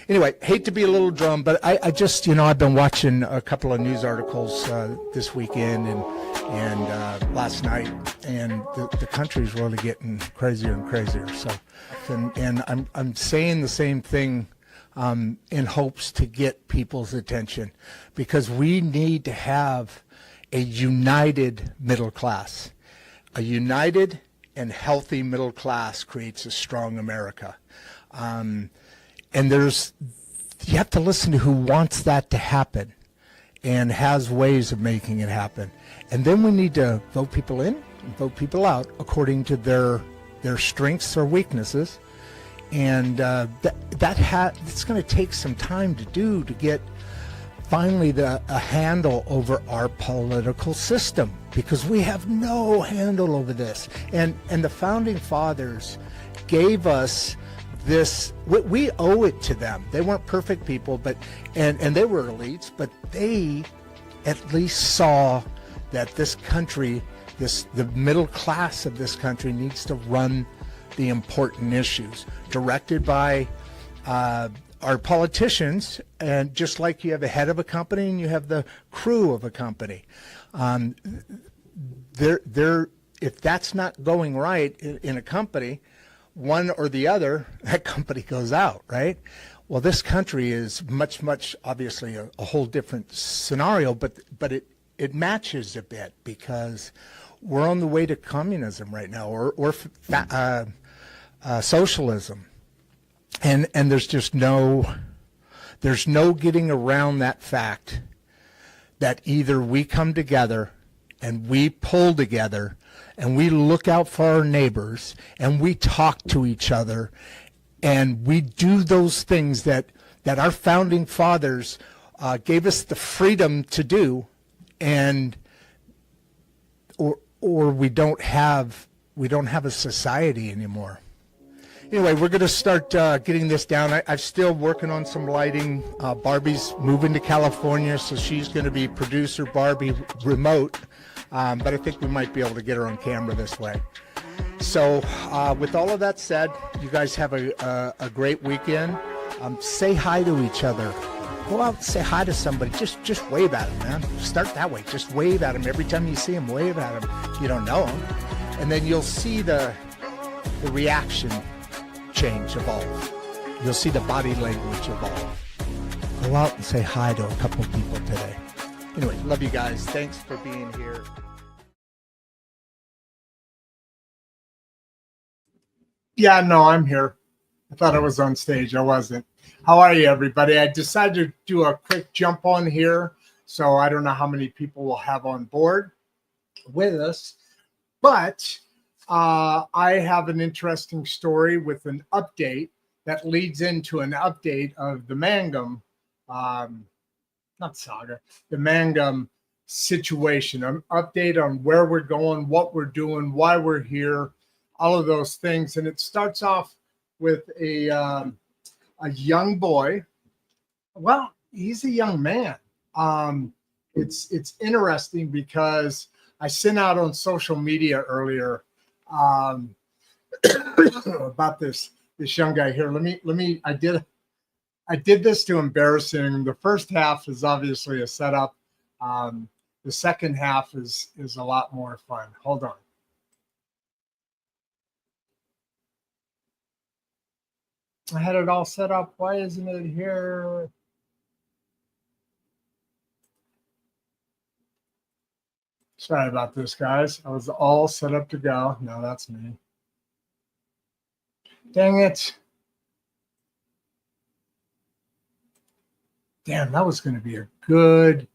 Anyway, hate to be a little drum, but I just, I've been watching a couple of news articles this weekend and last night, and the country's really getting crazier and crazier. So, and I'm saying the same thing in hopes to get people's attention, because we need to have a united middle class. A united and healthy middle class creates a strong America. And you have to listen to who wants that to happen and has ways of making it happen. And then we need to vote people in and vote people out according to their strengths or weaknesses. And it's going to take some time to do, to get finally a handle over our political system, because we have no handle over this. And the founding fathers gave us this. We owe it to them. They weren't perfect people, but and they were elites, but they at least saw that this country, the middle class of this country, needs to run the important issues directed by our politicians. And just like you have a head of a company and you have the crew of a company, if that's not going right in a company, one or the other, that company goes out, right? Well, this country is much, obviously a whole different scenario, but it matches a bit, because we're on the way to communism right now, or socialism, and there's just no getting around that fact that either we come together and we pull together and we look out for our neighbors and we talk to each other and we do those things that our founding fathers gave us the freedom to do, and or we don't have a society anymore. Anyway, we're going to start getting this down. I'm still working on some lighting. Barbie's moving to California, so she's going to be producer Barbie remote. But I think we might be able to get her on camera this way. So with all of that said, you guys have a great weekend. Say hi to each other. Go out and say hi to somebody. Just wave at them, man. Start that way. Just wave at them. Every time you see them, wave at them. You don't know them. And then you'll see the reaction change, evolve. You'll see the body language evolve. Go out and say hi to a couple people today. Anyway, love you guys. Thanks for being here. Yeah, no, I'm here. I thought I was on stage. I wasn't. How are you, everybody? I decided to do a quick jump on here, so I don't know how many people we'll have on board with us, but I have an interesting story with an update that leads into an update of the Mangum, not saga, the Mangum situation, an update on where we're going, what we're doing, why we're here, all of those things. And it starts off with a young boy. Well, he's a young man. It's interesting because I sent out on social media earlier about this young guy here. Let me. I did this to embarrass him. The first half is obviously a setup. The second half is a lot more fun. Hold on. I had it all set up. Why isn't it here? Sorry about this, guys. I was all set up to go. No, that's me. Dang it. Damn, that was going to be a good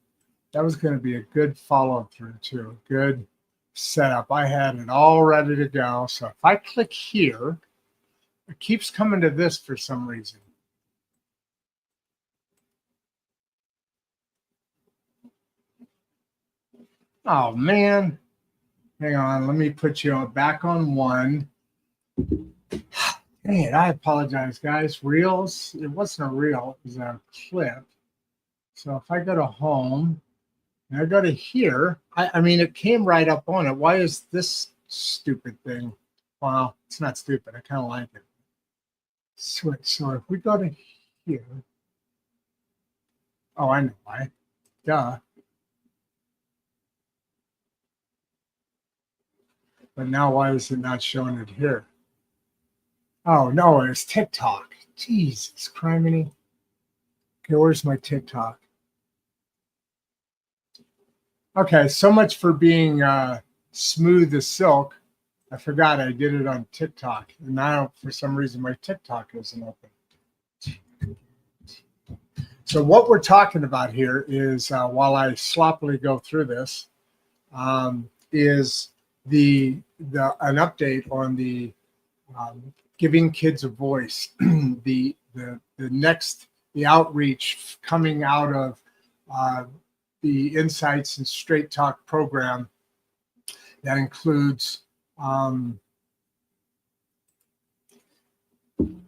follow through too. Good setup. I had it all ready to go. So if I click here, it keeps coming to this for some reason. Oh, man. Hang on. Let me put you back on one. Dang it. I apologize, guys. Reels. It wasn't a reel. It was a clip. So if I go to home and I go to here, I mean, it came right up on it. Why is this stupid thing? Well, it's not stupid. I kind of like it. Switch. So if we go to here. Oh, I know why. Duh. But now why is it not showing it here? Oh, no, it's TikTok. Jesus, criminy. Okay, where's my TikTok? Okay, so much for being smooth as silk. I forgot I did it on TikTok. And now, for some reason, my TikTok isn't open. So what we're talking about here is, while I sloppily go through this, is an update on the giving kids a voice, the outreach coming out of the Insights and Straight Talk program that includes,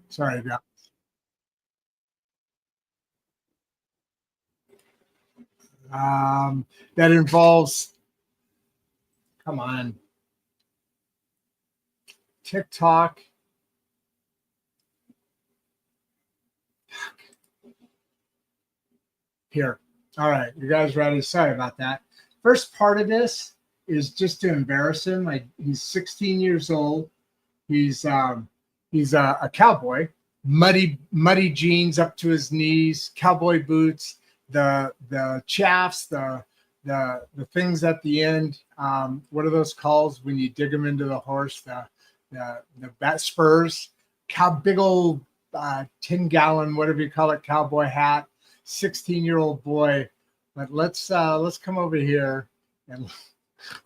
sorry, guys. That involves, come on, TikTok. Here. All right, you guys ready? Sorry about that. First part of this is just to embarrass him. He's 16 years old. He's a cowboy, muddy jeans up to his knees, cowboy boots, the chaps, the things at the end. What are those called when you dig them into the horse? The bat Spurs, big old 10-gallon, whatever you call it, cowboy hat. 16-year-old boy. But let's come over here and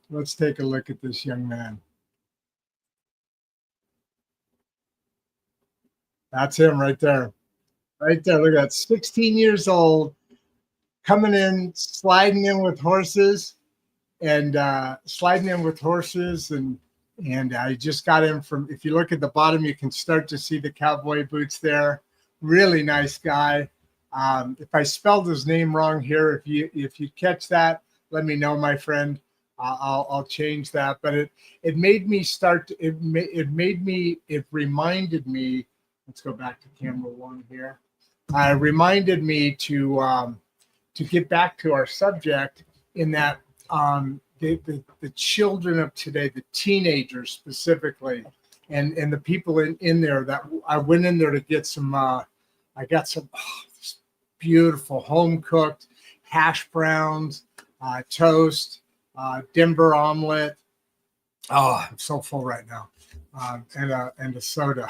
let's take a look at this young man. That's him right there. Right there. Look at that. 16 years old, coming in, sliding in with horses, and I just got him from, if you look at the bottom, you can start to see the cowboy boots there. Really nice guy. If I spelled his name wrong here, if you catch that, let me know, my friend. I'll change that. But it made me start. It reminded me. Let's go back to camera one here. It reminded me to get back to our subject, in that the children of today, the teenagers specifically, and the people in there, that I went in there to get some. I got some beautiful home cooked hash browns, toast, Denver omelet. Oh, I'm so full right now. And a soda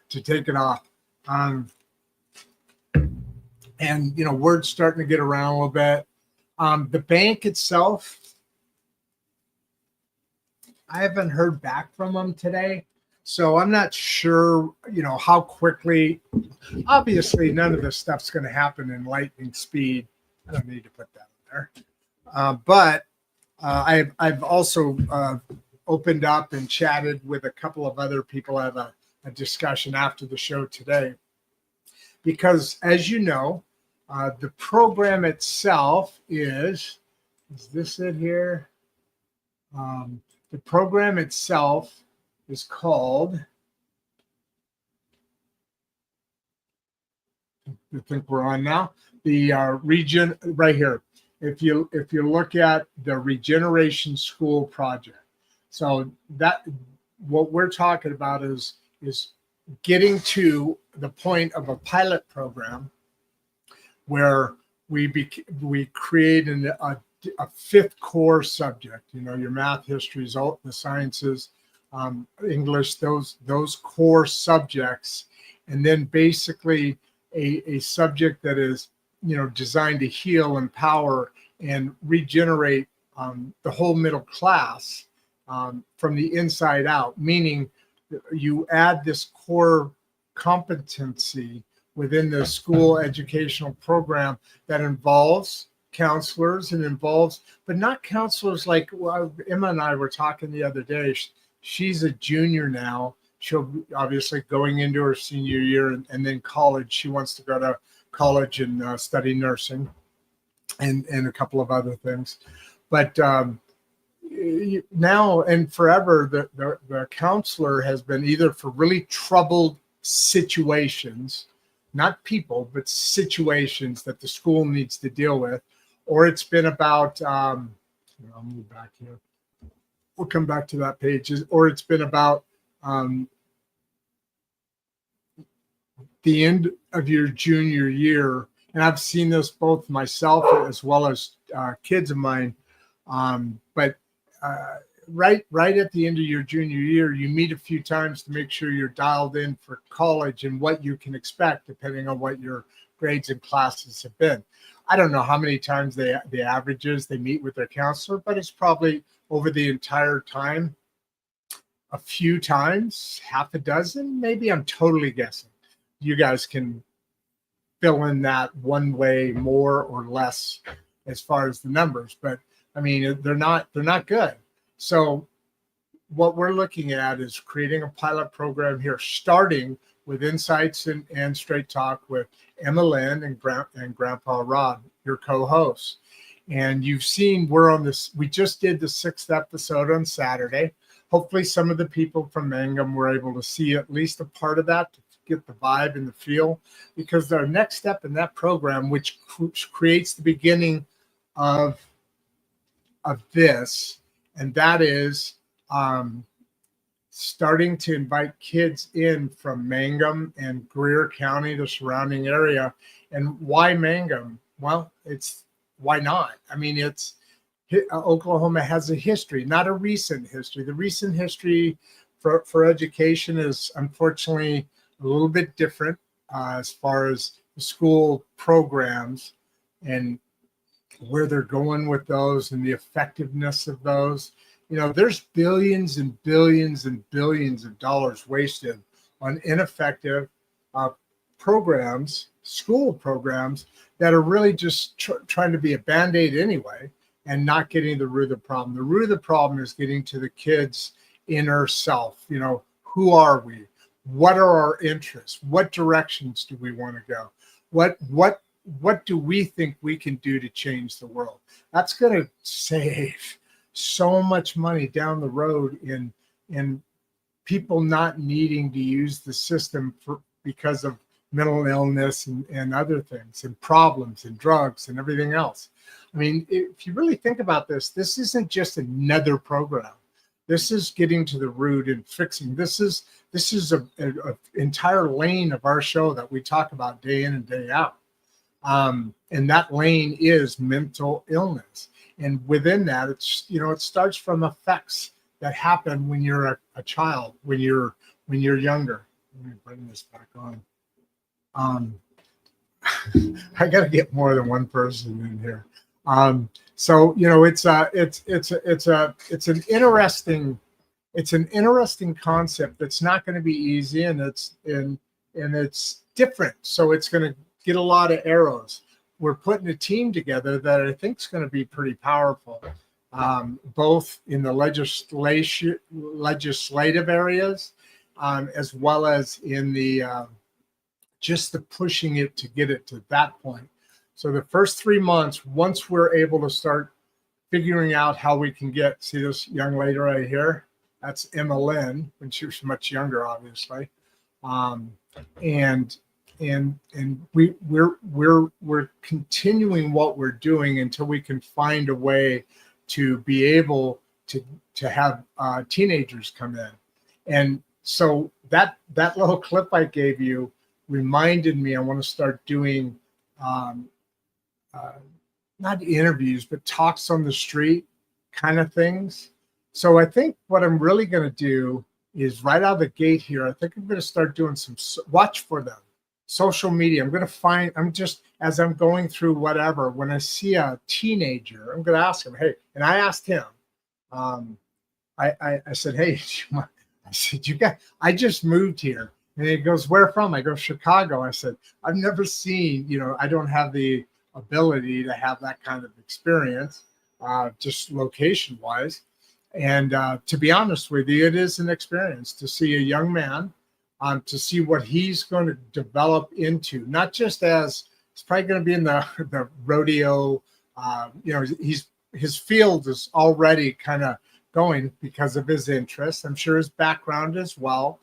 to take it off. And word's starting to get around a little bit. The bank itself, I haven't heard back from them today, so I'm not sure, how quickly. Obviously, none of this stuff's going to happen in lightning speed. I don't need to put that in there. But I've also opened up and chatted with a couple of other people. I have a discussion after the show today, because, as you know, the program itself is this it here? The program itself is called, I think we're on now, the region right here. If you look at the Regeneration School Project, so that what we're talking about is getting to the point of a pilot program where we create a fifth core subject. Your math, history, the sciences, English, those core subjects, and then basically a subject that is designed to heal, empower, and regenerate the whole middle class from the inside out. Meaning, you add this core competency within the school educational program that involves counselors and but not counselors like, well, Emma and I were talking the other day. She's a junior now. She'll be obviously going into her senior year and then college. She wants to go to college and study nursing and a couple of other things. But now and forever, the counselor has been either for really troubled situations, not people, but situations that the school needs to deal with, or it's been about, I'll move back here. We'll come back to that page, or it's been about the end of your junior year. And I've seen this both myself as well as kids of mine. But right at the end of your junior year, you meet a few times to make sure you're dialed in for college and what you can expect depending on what your grades and classes have been. I don't know how many times the averages they meet with their counselor, but it's probably over the entire time a few times, half a dozen, maybe. I'm totally guessing. You guys can fill in that one way more or less as far as the numbers, but I mean, they're not good. So what we're looking at is creating a pilot program here, starting with Insights and Straight Talk with Emma Lynn and Grandpa Rod, your co-hosts. And you've seen we're on this. We just did the 6th episode on Saturday. Hopefully some of the people from Mangum were able to see at least a part of that to get the vibe and the feel, because our next step in that program, which creates the beginning of this, and that is starting to invite kids in from Mangum and Greer County, the surrounding area. And why Mangum? Well, it's why not? I mean, Oklahoma has a history, not a recent history. The recent history for education is unfortunately a little bit different as far as the school programs and where they're going with those and the effectiveness of those. You know, there's billions and billions and billions of dollars wasted on ineffective programs, school programs that are really just trying to be a Band-Aid anyway and not getting the root of the problem. The root of the problem is getting to the kids' inner self. You know, who are we? What are our interests? What directions do we want to go? What do we think we can do to change the world? That's going to save so much money down the road in people not needing to use the system because of mental illness and other things and problems and drugs and everything else. I mean, if you really think about this, this isn't just another program. This is getting to the root and fixing. This is a entire lane of our show that we talk about day in and day out. And that lane is mental illness. And within that, it's, you know, it starts from effects that happen when you're a child, when you're younger. Let me bring this back on. I got to get more than one person in here. So, you know, it's an interesting concept that's not going to be easy, and it's different. So it's going to get a lot of arrows. We're putting a team together that I think is going to be pretty powerful, both in the legislative areas, as well as in the just the pushing it to get it to that point. So the first 3 months, once we're able to start figuring out how we can see this young lady right here, that's Emma Lynn, when she was much younger, obviously, and we're continuing what we're doing until we can find a way to be able to have teenagers come in. And so that little clip I gave you reminded me I want to start doing not interviews, but talks on the street kind of things. So I think what I'm really going to do is right out of the gate here, I think I'm going to start doing some watch for them. Social media. I'm just, as I'm going through whatever, when I see a teenager, I'm going to ask him, hey, and I asked him, I said, hey, I said, I just moved here. And he goes, where from? I go, Chicago. I said, I've never seen, you know, I don't have the ability to have that kind of experience, just location wise. And to be honest with you, it is an experience to see a young man, to see what he's going to develop into, not just as it's probably going to be in the rodeo, you know, his field is already kind of going because of his interest. I'm sure his background as well.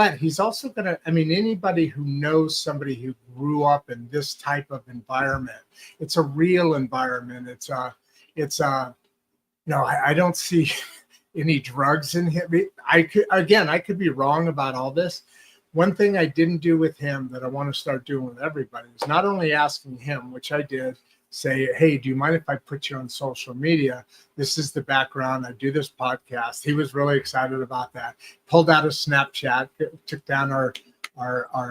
but he's also going to, I mean, anybody who knows somebody who grew up in this type of environment, it's a real environment. I don't see any drugs in him. I could be wrong about all this. One thing I didn't do with him that I want to start doing with everybody is not only asking him, which I did, say, hey, do you mind if I put you on social media? This is the background. I do this podcast. He was really excited about that. Pulled out a Snapchat, took down our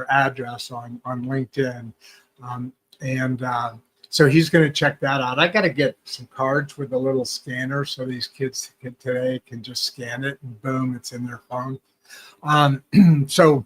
address on LinkedIn. So he's going to check that out. I got to get some cards with a little scanner so these kids today can just scan it and boom, it's in their phone. So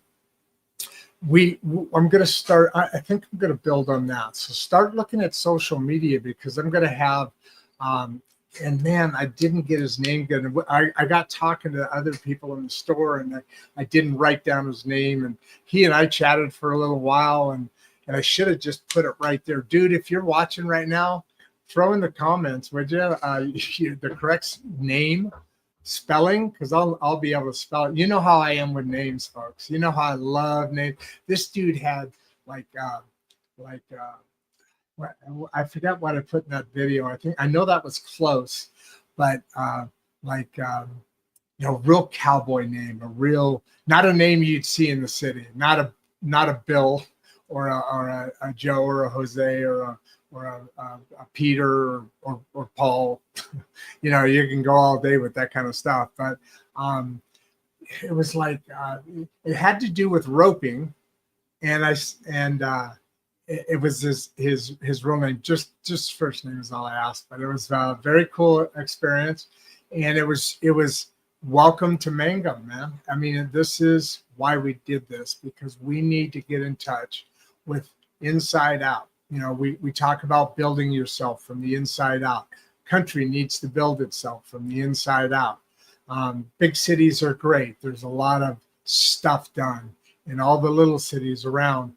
I'm going to start. I think I'm going to build on that. So start looking at social media, because I'm going to have, and man, I didn't get his name good. I got talking to other people in the store, and I didn't write down his name. And he and I chatted for a little while, and I should have just put it right there. Dude, if you're watching right now, throw in the comments, would you, the correct name, spelling, because I'll be able to spell it. You know how I am with names, folks. You know how I love names. This dude had I forgot what I put in that video. I know that was close, but real cowboy name, not a name you'd see in the city, not a Bill or a Joe or a Jose or a Peter or Paul. You can go all day with that kind of stuff. But it was like it had to do with roping, and it was his real name. Just first name is all I asked. But it was a very cool experience, and it was welcome to Mangum, man. I mean, this is why we did this, because we need to get in touch with inside out. We talk about building yourself from the inside out. Country needs to build itself from the inside out. Big cities are great. There's a lot of stuff done in all the little cities around.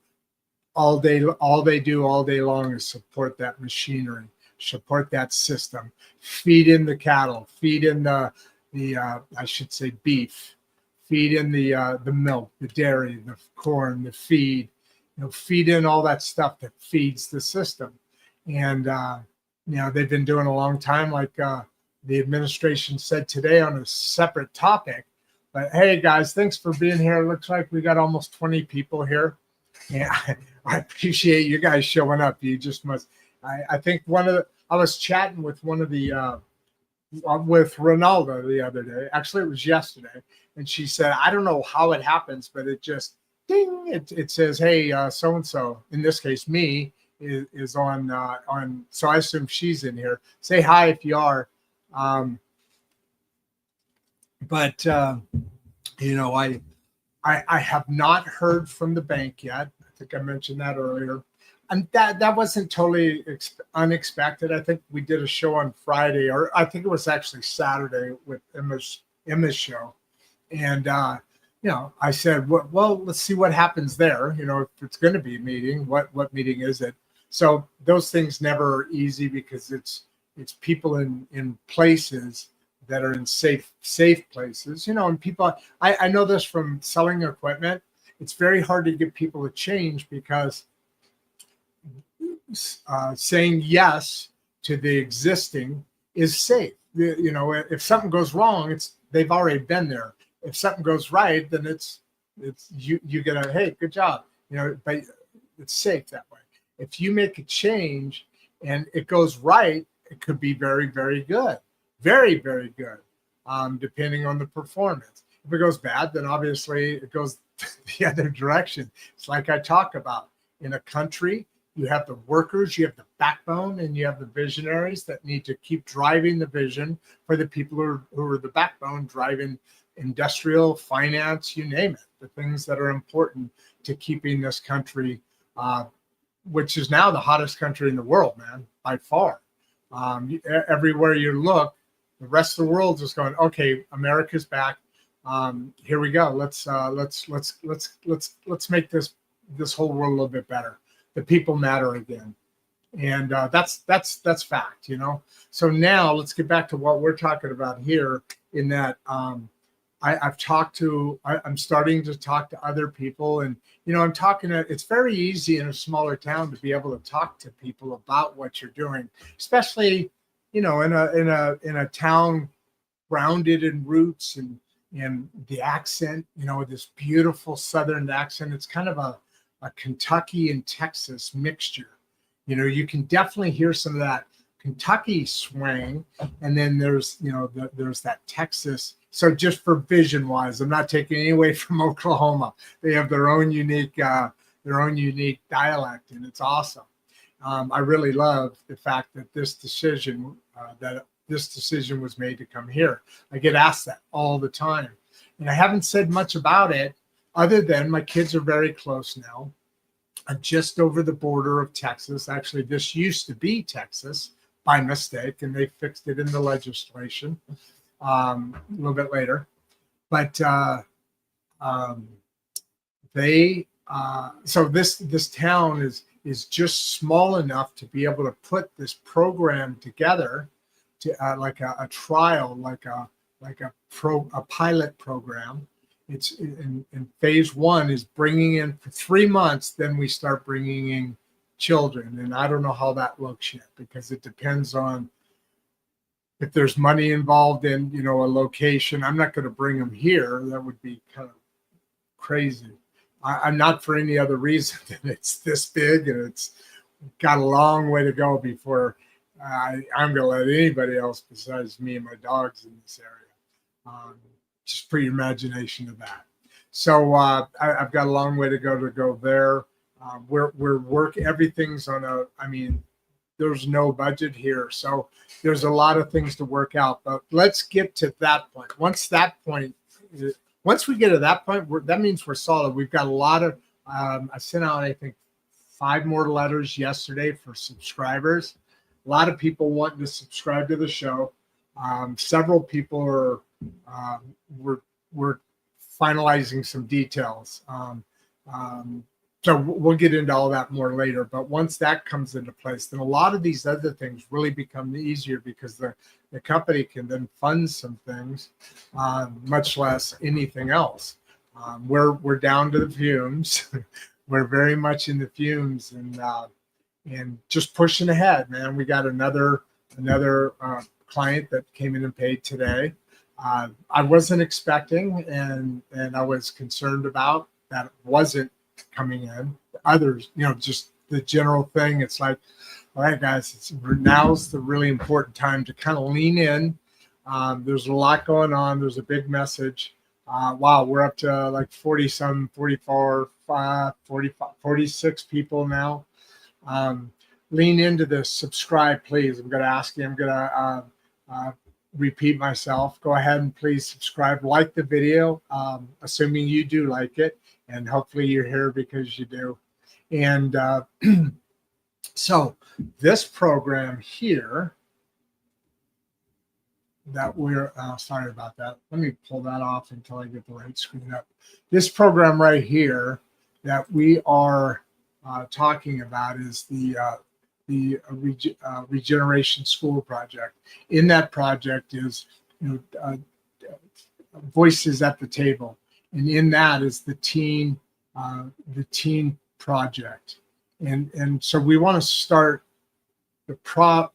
All they do all day long is support that machinery, support that system, feed in the cattle, feed in the I should say beef, feed in the milk, the dairy, the corn, the feed. Feed in all that stuff that feeds the system. And, they've been doing a long time, like the administration said today on a separate topic. But hey, guys, thanks for being here. It looks like we got almost 20 people here. Yeah, I appreciate you guys showing up. You just must. I think I was chatting with one of the, with Ronaldo the other day. Actually, it was yesterday. And she said, I don't know how it happens, but it just, ding, it says, hey, so-and-so, in this case, me, is on, so I assume she's in here. Say hi if you are. I have not heard from the bank yet. I think I mentioned that earlier. And that wasn't totally unexpected. I think we did a show on Friday, or I think it was actually Saturday with Emma's show. And, I said, well, let's see what happens there. If it's going to be a meeting, what meeting is it? So those things never are easy, because it's people in places that are in safe places, and people, I know this from selling equipment. It's very hard to get people to change, because saying yes to the existing is safe. If something goes wrong, they've already been there. If something goes right, then it's you get a, hey, good job, but it's safe that way. If you make a change and it goes right, it could be very, very good, very, very good, depending on the performance. If it goes bad, then obviously it goes the other direction. It's like I talk about, in a country, you have the workers, you have the backbone, and you have the visionaries that need to keep driving the vision for the people who are the backbone, driving industrial, finance, you name it, the things that are important to keeping this country, which is now the hottest country in the world, man, by far. Everywhere you look, the rest of the world is going, okay, America's back. Here we go. Let's make this whole world a little bit better. The people matter again. And that's fact, So now let's get back to what we're talking about here, in that I'm starting to talk to other people, and I'm talking to. It's very easy in a smaller town to be able to talk to people about what you're doing, especially in a town grounded in roots and the accent. This beautiful Southern accent. It's kind of a Kentucky and Texas mixture. You can definitely hear some of that Kentucky swang, and then there's there's that Texas. So just for vision wise, I'm not taking any away from Oklahoma. They have their own unique dialect, and it's awesome. I really love the fact that this decision was made to come here. I get asked that all the time, and I haven't said much about it other than my kids are very close now. I'm just over the border of Texas. Actually, this used to be Texas by mistake, and they fixed it in the legislation a little bit later. But so this town is just small enough to be able to put this program together to like a trial, like a pilot program. It's in phase one is bringing in for 3 months. Then we start bringing in children, and I don't know how that looks yet because it depends on if there's money involved in a location. I'm not going to bring them here. That would be kind of crazy. I'm not for any other reason than it's this big and it's got a long way to go before I'm going to let anybody else besides me and my dogs in this area. Just put your imagination to that. So I've got a long way to go there. Everything's on there's no budget here. So there's a lot of things to work out, but let's get to that point. Once we get to that point, that means we're solid. We've got a lot of, I sent out, I think 5 more letters yesterday for subscribers. A lot of people wanting to subscribe to the show. Several people are, we're finalizing some details. So we'll get into all that more later. But once that comes into place, then a lot of these other things really become easier because the company can then fund some things, much less anything else. We're down to the fumes. We're very much in the fumes and just pushing ahead, man. We got another client that came in and paid today. I wasn't expecting and I was concerned about that it wasn't coming in. Others, just the general thing. It's like, all right, guys, now's the really important time to kind of lean in. There's a lot going on. There's a big message. Wow, we're up to like 40-some, 44, 45, 46 people now. Lean into this. Subscribe, please. I'm going to ask you. I'm going to repeat myself. Go ahead and please subscribe. Like the video, assuming you do like it. And hopefully you're here because you do. And so this program here that we're, sorry about that. Let me pull that off until I get the right screen up. This program right here that we are talking about is the Regeneration School Project. In that project is, Voices at the Table. And in that is the teen project. And so we want to start the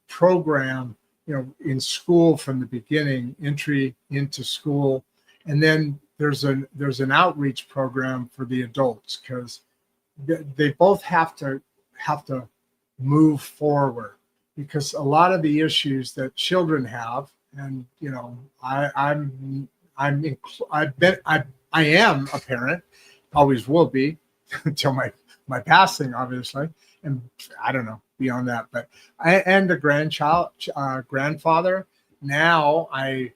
program, in school from the beginning, entry into school. And then there's an outreach program for the adults because they both have to move forward because a lot of the issues that children have, and I am a parent, always will be until my passing, obviously, and I don't know beyond that. But and a grandfather. Now I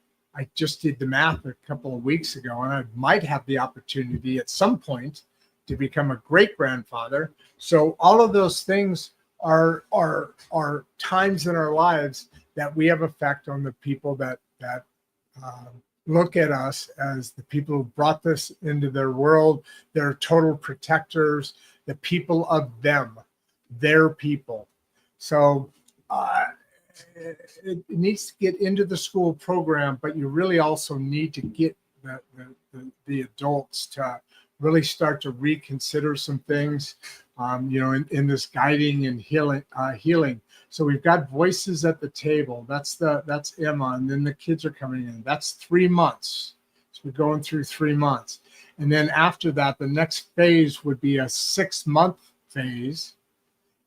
just did the math a couple of weeks ago, and I might have the opportunity at some point to become a great grandfather. So all of those things are times in our lives that we have effect on the people that look at us as the people who brought this into their world. They're total protectors, the people of them, their people. So it needs to get into the school program, but you really also need to get the adults to really start to reconsider some things, in this guiding and healing. So we've got voices at the table. That's Emma, and then the kids are coming in. That's 3 months. So we're going through 3 months, and then after that, the next phase would be a 6-month phase,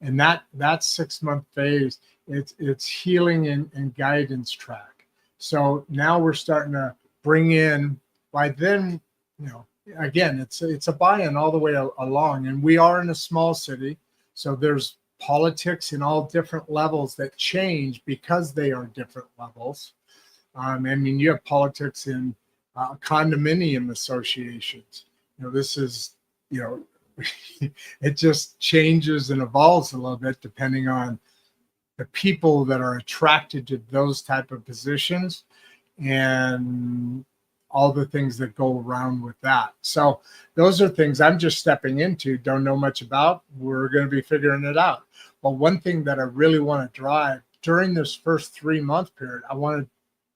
and that 6-month phase, it's healing and guidance track. So now we're starting to bring in, by then, again, it's a buy-in all the way along, and we are in a small city, so there's politics in all different levels that change because they are different levels. You have politics in condominium associations. This is, it just changes and evolves a little bit depending on the people that are attracted to those type of positions and all the things that go around with that. So those are things I'm just stepping into, don't know much about. We're going to be figuring it out. But one thing that I really want to drive during this first 3-month period, I want to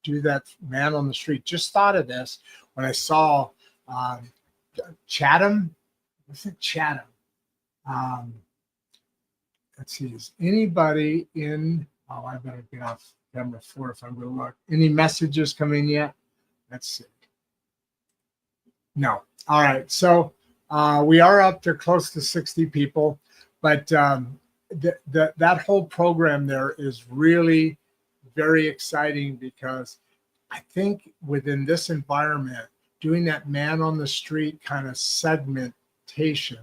do that man on the street. Just thought of this when I saw Chatham. What's it, Chatham? Let's see, is anybody in, I better get off camera 4 if I'm going to look. Any messages coming yet? Let's see. No. All right. So we are up to close to 60 people, but that whole program there is really very exciting because I think within this environment, doing that man on the street kind of segmentation,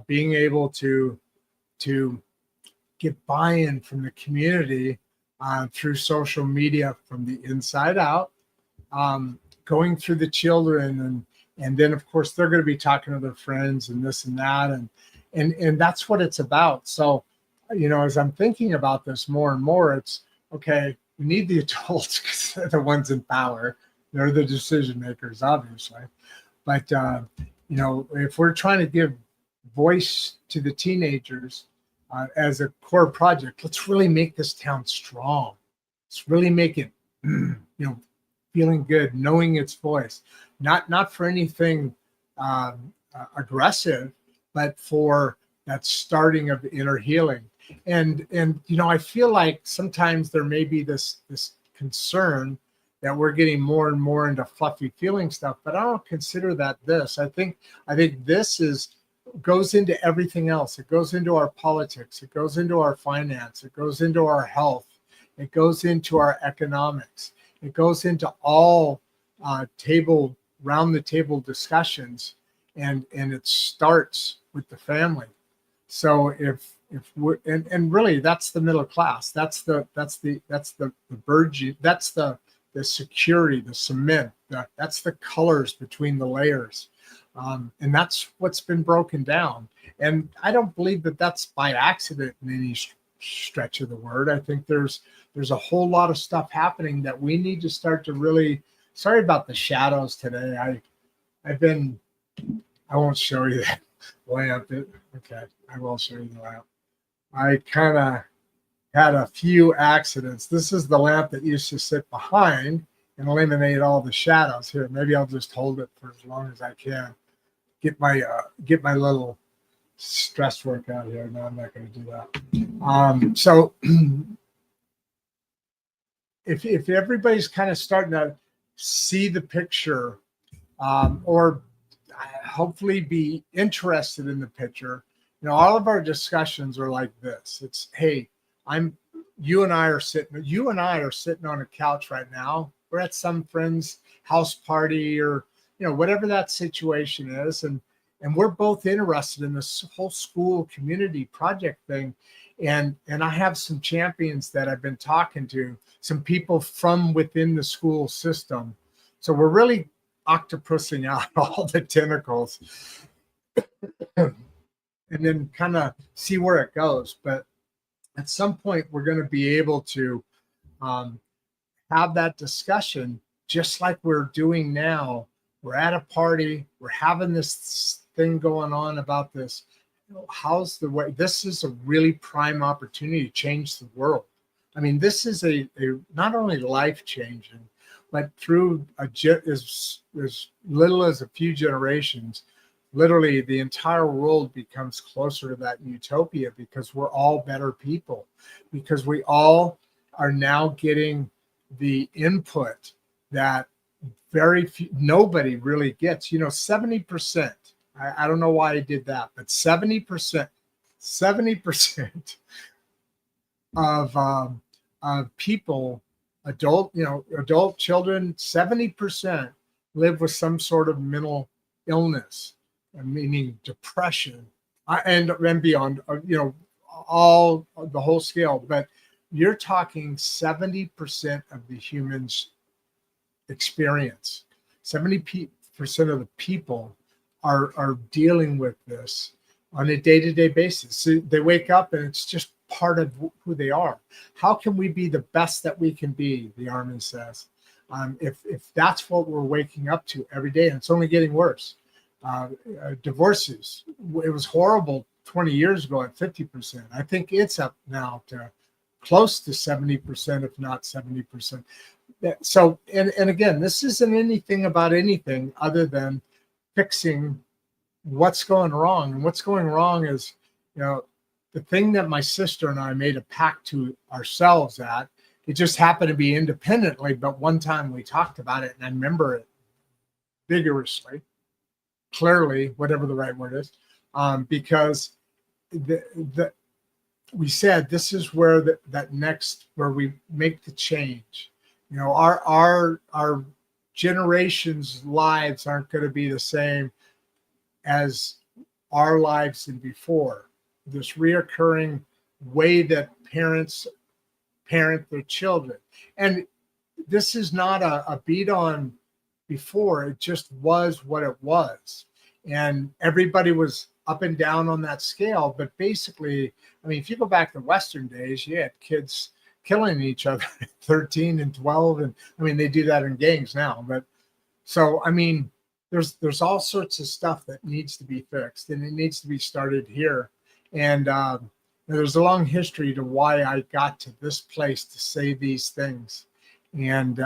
being able to get buy-in from the community through social media from the inside out, going through the children, and then of course they're going to be talking to their friends and this and that, and that's what it's about. So, as I'm thinking about this more and more, it's okay. We need the adults because they're the ones in power. They're the decision makers, obviously. But if we're trying to give voice to the teenagers as a core project, let's really make this town strong. Let's really make it, feeling good, knowing its voice, not for anything aggressive, but for that starting of inner healing. And I feel like sometimes there may be this concern that we're getting more and more into fluffy feeling stuff, but I don't consider that this. I think this goes into everything else. It goes into our politics. It goes into our finance. It goes into our health. It goes into our economics. It goes into all round the table discussions, and it starts with the family. So if we're and really that's the middle class. That's the virgin. That's the security, the cement. That's the colors between the layers. And that's what's been broken down. And I don't believe that that's by accident in any stretch of the word. I think there's a whole lot of stuff happening that we need to start to really. Sorry about the shadows today. I won't show you that lamp. Okay, I will show you the lamp. I kind of had a few accidents. This is the lamp that used to sit behind and eliminate all the shadows. Here, maybe I'll just hold it for as long as I can. Get my little stress workout here. No, I'm not going to do that. So if everybody's kind of starting to see the picture, or hopefully be interested in the picture, all of our discussions are like this. It's, hey, you and I are sitting on a couch right now. We're at some friend's house party or whatever that situation is, and we're both interested in this whole school community project thing, and I have some champions that I've been talking to, some people from within the school system. So we're really octopussing out all the tentacles and then kind of see where it goes. But at some point we're going to be able to have that discussion just like we're doing now. We're at a party. We're having this thing going on about this. How's the way? This is a really prime opportunity to change the world. I mean, this is a not only life changing, but through as little as a few generations, literally the entire world becomes closer to that utopia, because we're all better people, because we all are now getting the input that very few, nobody really gets. 70%. I don't know why I did that, but 70%, 70% of people, adult children, 70% live with some sort of mental illness, meaning depression, and beyond, all the whole scale. But you're talking 70% of the humans experience. 70% of the people are dealing with this on a day-to-day basis. So they wake up and it's just part of who they are. How can we be the best that we can be, the Army says, if that's what we're waking up to every day, and it's only getting worse. Divorces, it was horrible 20 years ago at 50%. I think it's up now to close to 70%, if not 70%. So, and again, this isn't anything about anything other than fixing what's going wrong. And what's going wrong is, the thing that my sister and I made a pact to ourselves at, it just happened to be independently, but one time we talked about it, and I remember it vigorously, clearly, whatever the right word is, because we said this is where where we make the change. Our generation's lives aren't going to be the same as our lives and before. This reoccurring way that parents parent their children. And this is not a beat on before. It just was what it was. And everybody was up and down on that scale. But basically, if you go back to Western days, you had kids killing each other at 13 and 12. And they do that in gangs now. But so, there's all sorts of stuff that needs to be fixed, and it needs to be started here. And there's a long history to why I got to this place to say these things. And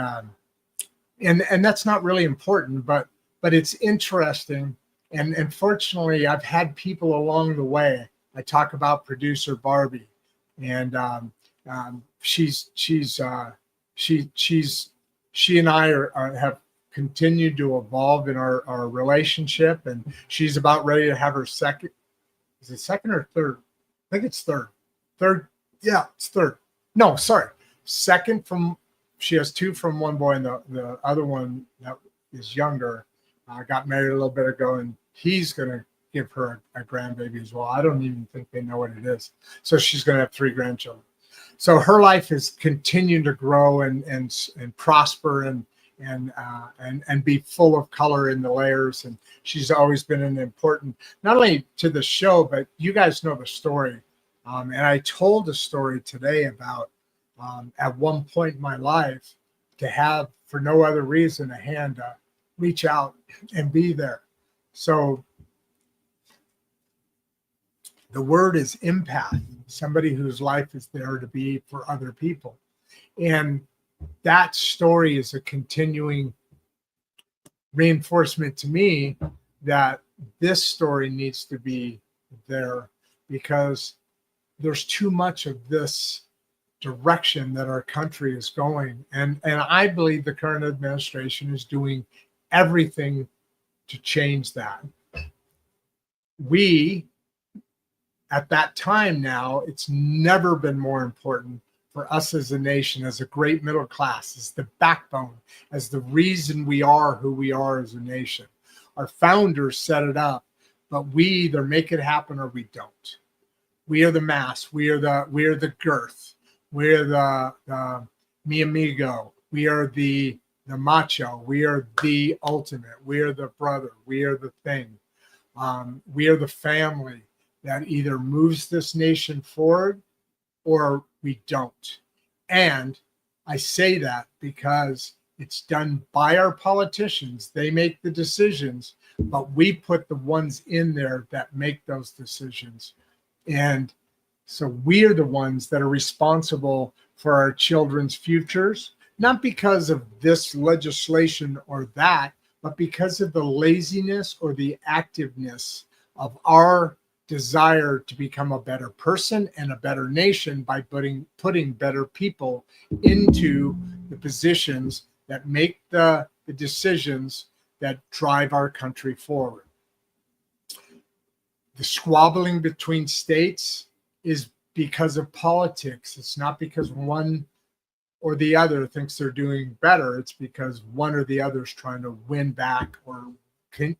that's not really important, but it's interesting. And fortunately, I've had people along the way. I talk about producer Barbie, and she and I have continued to evolve in our relationship, and she's about ready to have her second. Is it second or third? I think it's third. Third. Yeah, it's third. No, sorry. Second she has two from one boy, and the other one that is younger got married a little bit ago, and he's going to give her a grandbaby as well. I don't even think they know what it is. So she's going to have 3 grandchildren. So her life is continuing to grow and prosper and be full of color in the layers. And she's always been an important, not only to the show, but you guys know the story. And I told a story today about at one point in my life, to have, for no other reason, a hand to reach out and be there. So the word is empath, somebody whose life is there to be for other people. And that story is a continuing reinforcement to me that this story needs to be there, because there's too much of this direction that our country is going. And I believe the current administration is doing everything to change that. We, at that time now, it's never been more important for us as a nation, as a great middle class, as the backbone, as the reason we are who we are as a nation. Our founders set it up, but we either make it happen or we don't. We are the mass. We are the girth. We are the mi amigo. We are the macho. We are the ultimate. We are the brother. We are the thing. We are the family that either moves this nation forward or we don't. And I say that because it's done by our politicians. They make the decisions, but we put the ones in there that make those decisions. And so we are the ones that are responsible for our children's futures, not because of this legislation or that, but because of the laziness or the activeness of our desire to become a better person and a better nation by putting better people into the positions that make the decisions that drive our country forward. The squabbling between states is because of politics. It's not because one or the other thinks they're doing better. It's because one or the other is trying to win back or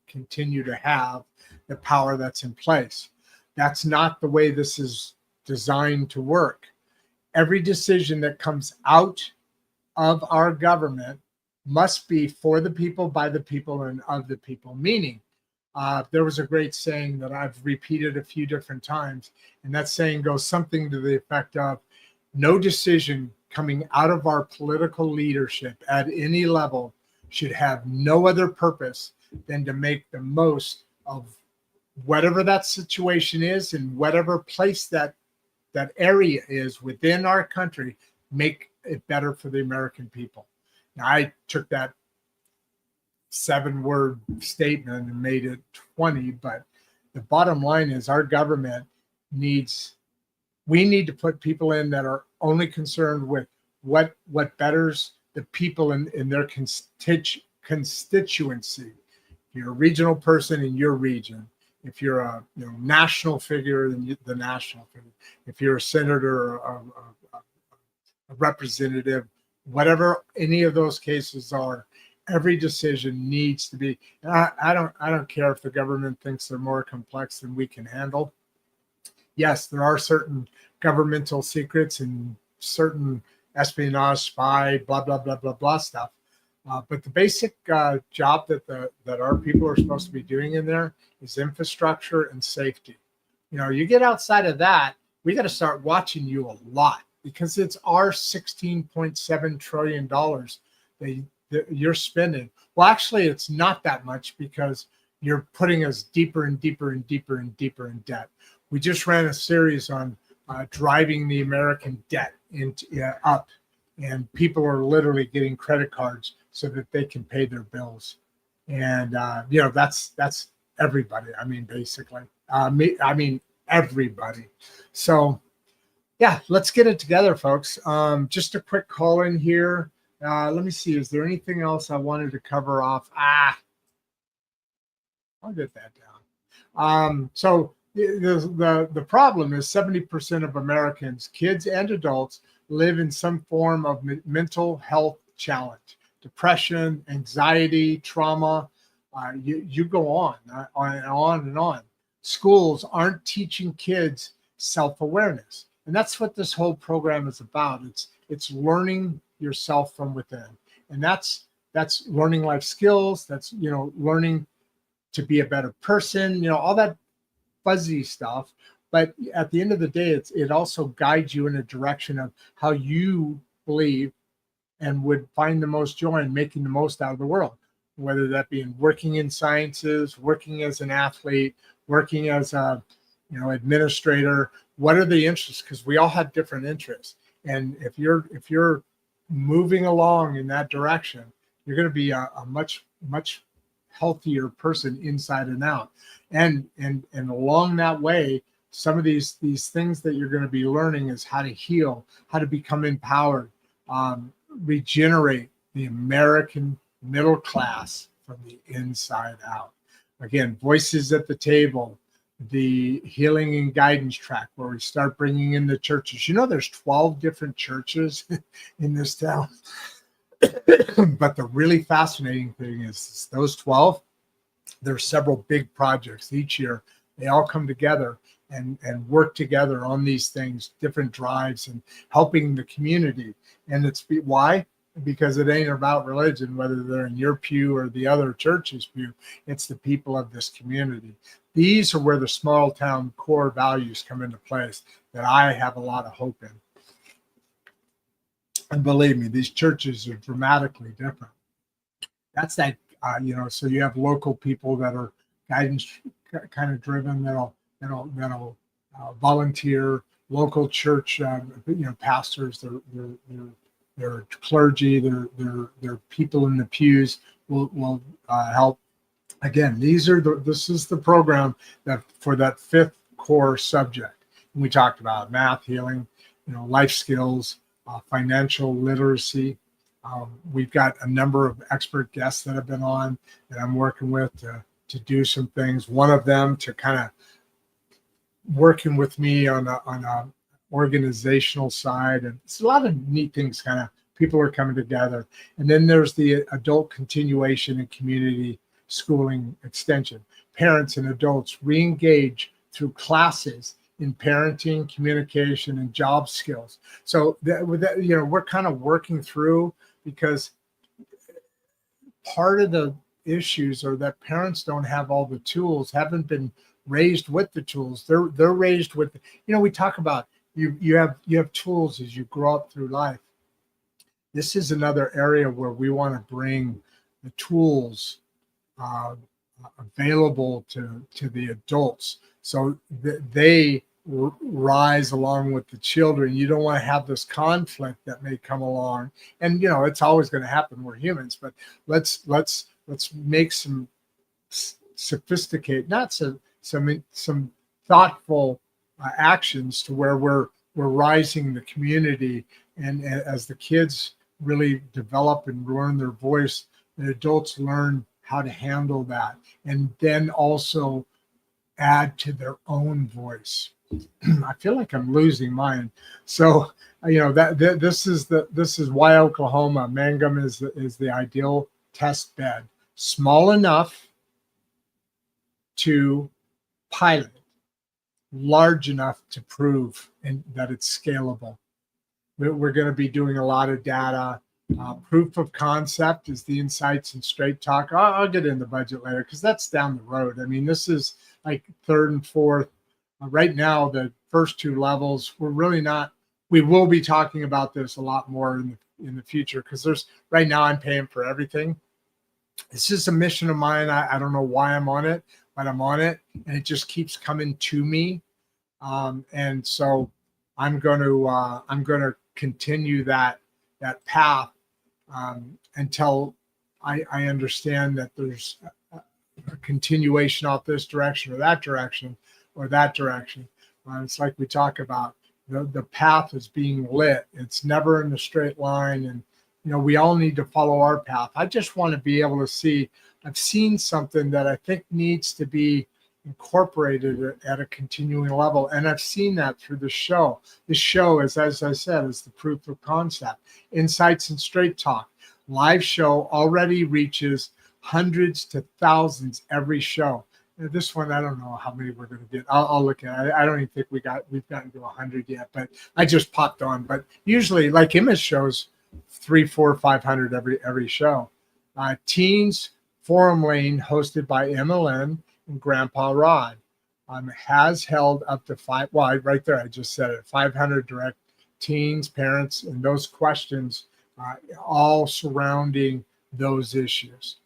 continue to have the power that's in place. That's not the way this is designed to work. Every decision that comes out of our government must be for the people, by the people, and of the people. Meaning, there was a great saying that I've repeated a few different times, and that saying goes something to the effect of, no decision coming out of our political leadership at any level should have no other purpose than to make the most of whatever that situation is and whatever place that area is within our country, make it better for the American people. Now, I took that 7-word statement and made it 20, but the bottom line is our government we need to put people in that are only concerned with what betters the people in their constituency. If you're a regional person in your region, if you're a national figure, then the national figure. If you're a senator or a representative, whatever any of those cases are, every decision needs to be. I don't care if the government thinks they're more complex than we can handle. Yes, there are certain governmental secrets and certain espionage, spy, blah blah blah blah blah stuff. But the basic job that our people are supposed to be doing in there is infrastructure and safety. You get outside of that, we got to start watching you a lot, because it's our $16.7 trillion that you're spending. Well, actually, it's not that much, because you're putting us deeper and deeper and deeper and deeper in debt. We just ran a series on driving the American debt up, and people are literally getting credit cards so that they can pay their bills. And that's everybody. I mean, basically, everybody. So yeah, let's get it together, folks. Just a quick call in here. Let me see. Is there anything else I wanted to cover off? I'll get that down. So the problem is 70% of Americans, kids and adults, live in some form of mental health challenge, depression, anxiety, trauma. You go on and on and on. Schools aren't teaching kids self-awareness. And that's what this whole program is about. It's learning yourself from within. And that's learning life skills. That's, learning to be a better person, all that fuzzy stuff. But at the end of the day, it also guides you in a direction of how you believe and would find the most joy in making the most out of the world, whether that be in working in sciences, working as an athlete, working as a administrator. What are the interests? Because we all have different interests. And if you're moving along in that direction, you're going to be a much healthier person inside and out. And along that way, some of these things that you're going to be learning is how to heal, how to become empowered, regenerate the American middle class from the inside out. Again, voices at the table, the healing and guidance track, where we start bringing in the churches. There's 12 different churches in this town. But the really fascinating thing is those 12, there's several big projects each year. They all come together and work together on these things, different drives, and helping the community. And why? Because it ain't about religion, whether they're in your pew or the other church's pew. It's the people of this community. These are where the small town core values come into place that I have a lot of hope in. And believe me, these churches are dramatically different. That's that, so you have local people that are guidance kind of driven, that'll volunteer, local church, pastors, they're their clergy, their people in the pews will help. Again, this is the program that for that fifth core subject. And we talked about math, healing, life skills, financial literacy. We've got a number of expert guests that have been on that I'm working with to do some things. One of them to kind of working with me on a organizational side, and it's a lot of neat things. Kind of people are coming together, and then there's the adult continuation and community schooling extension. Parents and adults re-engage through classes in parenting, communication, and job skills. So we're kind of working through, because part of the issues are that parents don't have all the tools, haven't been raised with the tools. They're raised with, we talk about you have tools as you grow up through life. This is another area where we want to bring the tools available to the adults, so that they rise along with the children. You don't want to have this conflict that may come along, and it's always going to happen. We're humans, but let's make some sophisticated, not some thoughtful actions to where we're rising the community, and as the kids really develop and learn their voice, the adults learn how to handle that, and then also add to their own voice. I feel like I'm losing mine. So this is why Oklahoma Mangum is the ideal test bed, small enough to pilot, large enough to prove and that it's scalable. We're going to be doing a lot of data. Proof of concept is the insights and straight talk. I'll get in the budget later because that's down the road. I mean, this is like third and fourth. Right now, the first two levels, we're really not. We will be talking about this a lot more in the future, because right now I'm paying for everything. This is a mission of mine. I don't know why I'm on it, but I'm on it, and it just keeps coming to me. And so I'm going to continue that path until I understand that there's a continuation off this direction or that direction or that direction. It's like we talk about, the path is being lit. It's never in a straight line, and we all need to follow our path. I just want to be able to see. I've seen something that I think needs to be incorporated at a continuing level, and I've seen that through the show. The show is, as I said, is the proof of concept. Insights and Straight Talk live show already reaches hundreds to thousands every show. This one, I don't know how many we're going to get. I'll look at it. I don't even think we've gotten to 100 yet, but I just popped on. But usually, like Emma's shows, 300, 400, 500 every show. Teens Forum Lane, hosted by Emma Lynn and Grandpa Rod, has held up to right there, I just said it, 500 direct teens, parents, and those questions, all surrounding those issues.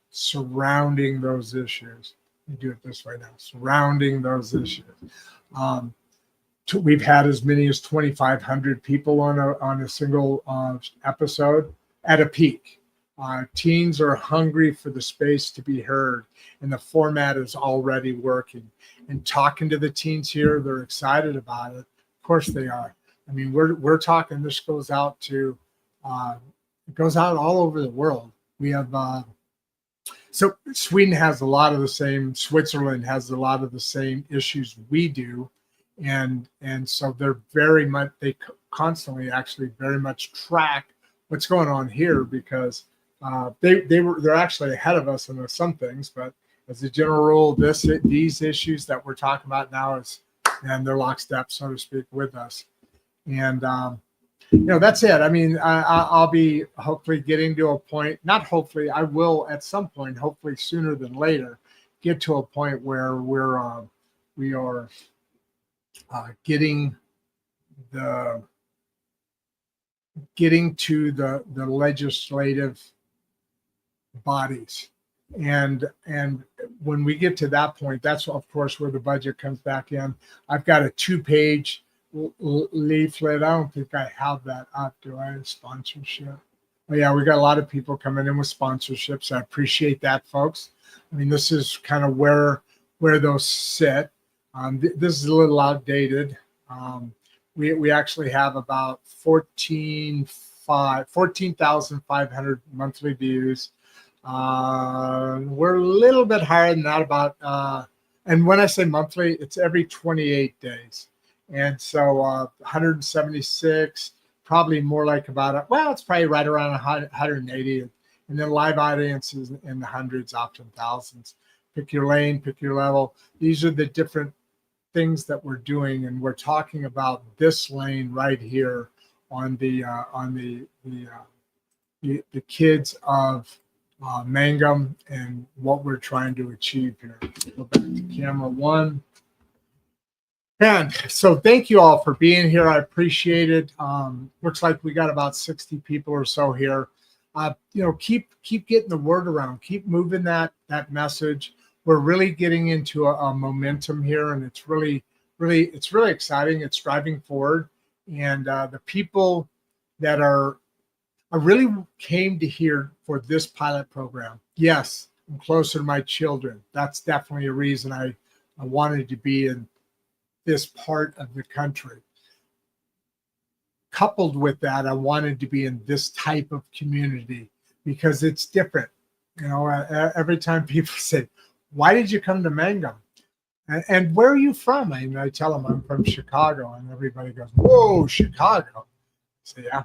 Let me do it this way now. Surrounding those issues. We've had as many as 2,500 people on a single episode at a peak. Teens are hungry for the space to be heard, and the format is already working. And talking to the teens here, they're excited about it. Of course they are. I mean, we're talking. This goes out to it goes out all over the world. We have so Sweden has a lot of the same. Switzerland has a lot of the same issues we do, and so they're very much. They constantly actually very much track what's going on here, because they're actually ahead of us in some things, but as a general rule, these issues that we're talking about now and they're lockstep, so to speak, with us. And that's it. I mean, I'll be hopefully getting to a point. Not hopefully, I will at some point. Hopefully sooner than later, get to a point where we are getting to the legislative bodies, and when we get to that point, that's of course where the budget comes back in. I've got a 2-page leaflet. I don't think I have that up. Do I? Sponsorship. Oh, yeah, we got a lot of people coming in with sponsorships. I appreciate that, folks. I mean, this is kind of where those sit. This is a little outdated. We actually have about 14,500 monthly views. We're a little bit higher than that, and when I say monthly, it's every 28 days. And so 176, probably more like it's probably right around 180. And then live audiences in the hundreds, often thousands. Pick your lane, pick your level. These are the different things that we're doing, and we're talking about this lane right here on the kids of Mangum and what we're trying to achieve here. Go back to camera one. And so thank you all for being here. I appreciate it. Looks like we got about 60 people or so here. Keep getting the word around. Keep moving that message. We're really getting into a momentum here, and it's really exciting. It's driving forward, and the people that I really came to here for this pilot program. Yes, I'm closer to my children. That's definitely a reason I wanted to be in this part of the country. Coupled with that, I wanted to be in this type of community because it's different. Every time people say, "Why did you come to Mangum? And where are you from?" And I tell them I'm from Chicago, and everybody goes, "Whoa, Chicago!" So yeah.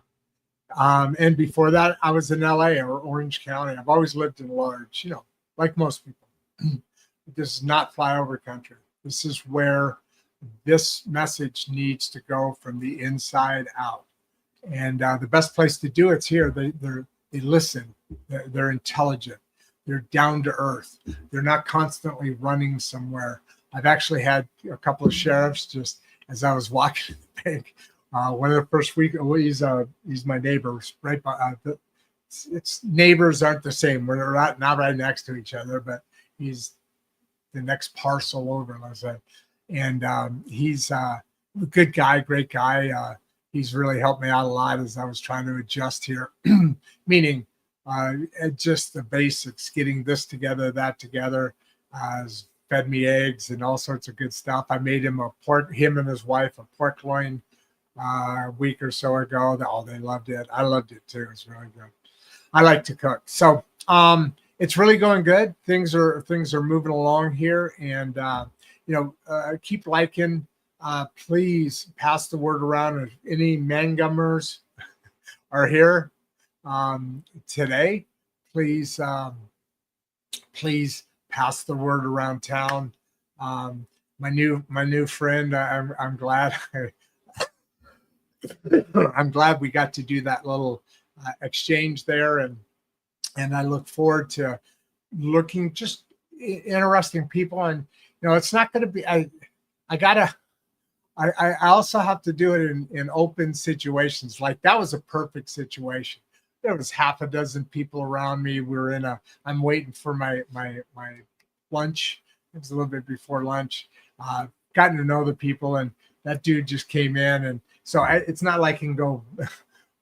And before that, I was in LA or Orange County. I've always lived in large, like most people. This is not flyover country. This is where this message needs to go from the inside out. And the best place to do it's here. They listen. They're intelligent. They're down to earth. They're not constantly running somewhere. I've actually had a couple of sheriffs just as I was walking to the bank. One of the first week, he's my neighbor. Right by, it's neighbors aren't the same. We're not right next to each other, but he's the next parcel over, let's say. And he's a good guy, great guy. He's really helped me out a lot as I was trying to adjust here, meaning just the basics, getting this together, that together. Has fed me eggs and all sorts of good stuff. I made him him and his wife, a pork loin a week or so ago. They loved it. I loved it too. It's really good. I like to cook. So it's really going good. Things are moving along here, and keep liking. Please pass the word around if any Mangummers are here today. Please pass the word around town. My new friend, I'm glad I'm glad we got to do that little exchange there, and I look forward to looking just interesting people. And it's not going to be. I also have to do it in open situations. Like that was a perfect situation. There was half a dozen people around me. I'm waiting for my lunch. It was a little bit before lunch. Gotten to know the people, and that dude just came in, and so it's not like I can go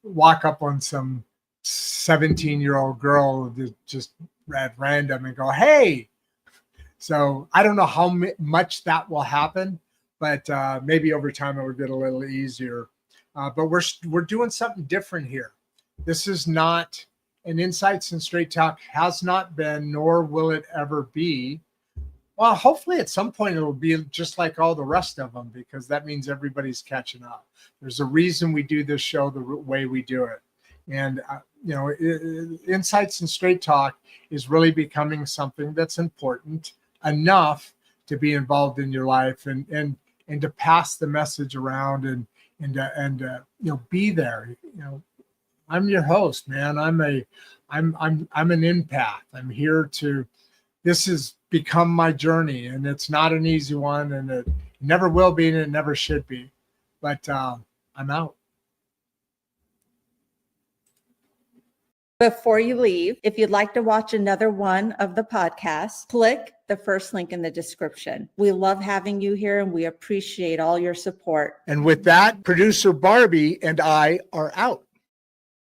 walk up on some 17-year-old girl just at random and go, "Hey." So I don't know how much that will happen, but maybe over time it will get a little easier. But we're doing something different here. This is not an Insights and Straight Talk, has not been, nor will it ever be. Well, hopefully at some point it'll be just like all the rest of them, because that means everybody's catching up. There's a reason we do this show the way we do it. And, Insights and Straight Talk is really becoming something that's important enough to be involved in your life and to pass the message around and be there. I'm your host, man. I'm an empath. I'm here to. This has become my journey, and it's not an easy one, and it never will be, and it never should be. But I'm out. Before you leave, if you'd like to watch another one of the podcasts, click the first link in the description. We love having you here and we appreciate all your support. And with that, producer Barbie and I are out.